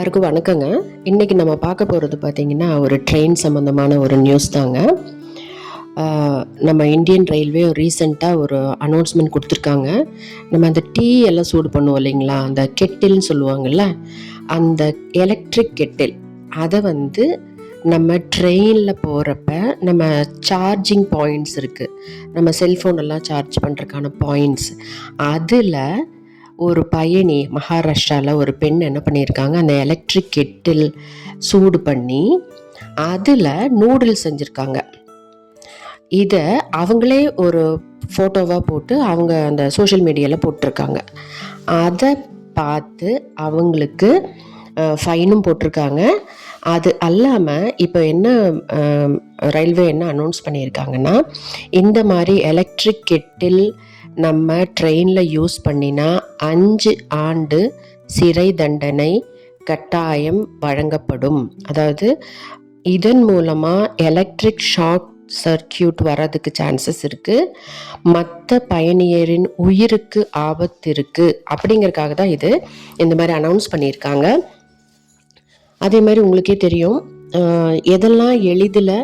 எல்லாருக்கும் வணக்கங்க. இன்றைக்கி நம்ம பார்க்க போகிறது பார்த்திங்கன்னா ஒரு ட்ரெயின் சம்மந்தமான ஒரு நியூஸ் தாங்க. நம்ம இந்தியன் ரயில்வே ரீசெண்டாக ஒரு அனௌன்ஸ்மெண்ட் கொடுத்துருக்காங்க. நம்ம அந்த டீ எல்லாம் சூடு பண்ணுவோம் இல்லைங்களா, அந்த கெட்டில்னு சொல்லுவாங்கள்ல, அந்த எலக்ட்ரிக் கெட்டில் அதை நம்ம ட்ரெயினில் போகிறப்ப நம்ம சார்ஜிங் பாயிண்ட்ஸ் இருக்குது, நம்ம செல்ஃபோன் எல்லாம் சார்ஜ் பண்ணுறதுக்கான பாயிண்ட்ஸ், அதில் ஒரு பயணி மகாராஷ்டிராவில் ஒரு பெண் என்ன பண்ணியிருக்காங்க, அந்த எலக்ட்ரிக் கெட்டில் சூடு பண்ணி அதில் நூடுல்ஸ் செஞ்சுருக்காங்க. இதை அவங்களே ஒரு ஃபோட்டோவாக போட்டு அவங்க அந்த சோஷியல் மீடியாவில் போட்டிருக்காங்க. அதை பார்த்து அவங்களுக்கு ஃபைனும் போட்டிருக்காங்க. அது அல்லாமல் இப்போ என்ன ரயில்வே என்ன அனௌன்ஸ் பண்ணியிருக்காங்கன்னா, இந்த மாதிரி எலக்ட்ரிக் கெட்டில் நம்ம ட்ரெயினில் யூஸ் பண்ணினா 5 ஆண்டு சிறை தண்டனை கட்டாயம் வழங்கப்படும். அதாவது இதன் மூலமாக எலக்ட்ரிக் ஷாக் சர்க்கியூட் வர்றதுக்கு சான்சஸ் இருக்குது, மற்ற பயணியரின் உயிருக்கு ஆபத்து இருக்குது. அப்படிங்கிறதுக்காக தான் இந்த மாதிரி அனௌன்ஸ் பண்ணியிருக்காங்க. அதே மாதிரி உங்களுக்கே தெரியும், எதெல்லாம் எளிதில்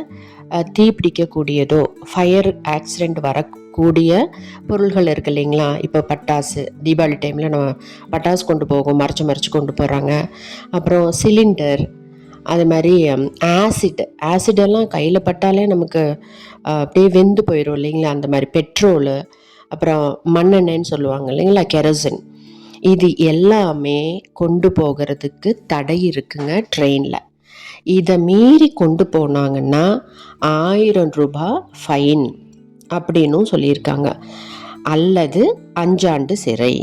தீப்பிடிக்கக்கூடியதோ, ஃபயர் ஆக்சிடெண்ட் வரக்கூடிய பொருள்கள் இருக்குது இல்லைங்களா. இப்போ பட்டாசு, தீபாவளி டைமில் நம்ம பட்டாசு கொண்டு போகும், மறைச்சு கொண்டு போகிறாங்க. அப்புறம் சிலிண்டர், அது மாதிரி ஆசிடெல்லாம் கையில் பட்டாலே நமக்கு அப்படியே வெந்து போயிடும் இல்லைங்களா. அந்த மாதிரி பெட்ரோலு, அப்புறம் மண்ணெண்ணெய்ன்னு சொல்லுவாங்க இல்லைங்களா, கெரோசின், இது எல்லாமே கொண்டு போகிறதுக்கு தடை இருக்குங்க ட்ரெயினில். இதை மீறி கொண்டு போனாங்கன்னா 1000 ரூபாய் ஃபைன் அப்படின்னும் சொல்லியிருக்காங்க, அல்லது 5 ஆண்டு சிறை,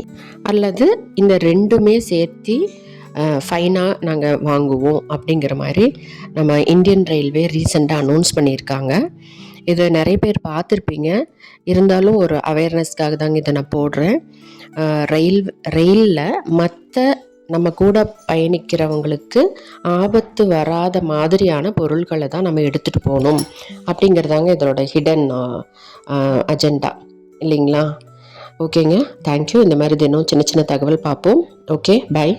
அல்லது இந்த ரெண்டுமே சேர்த்து ஃபைனாக நாங்கள் வாங்குவோம் அப்படிங்கிற மாதிரி நம்ம இந்தியன் ரயில்வே ரீசெண்டாக அனௌன்ஸ் பண்ணியிருக்காங்க. இதை நிறைய பேர் பார்த்துருப்பீங்க, இருந்தாலும் ஒரு அவேர்னஸ்க்காக தாங்க இதை நான் போடுறேன். ரயிலில் மற்ற நம்ம கூட பயணிக்கிறவங்களுக்கு ஆபத்து வராத மாதிரியான பொருட்களை தான் நம்ம எடுத்துகிட்டு போகணும் அப்படிங்கிறதாங்க இதோட ஹிடன் அஜெண்டா இல்லைங்களா. ஓகேங்க, தேங்க்யூ. இந்த மாதிரி தினம் சின்ன சின்ன தகவல் பார்ப்போம். Okay, by.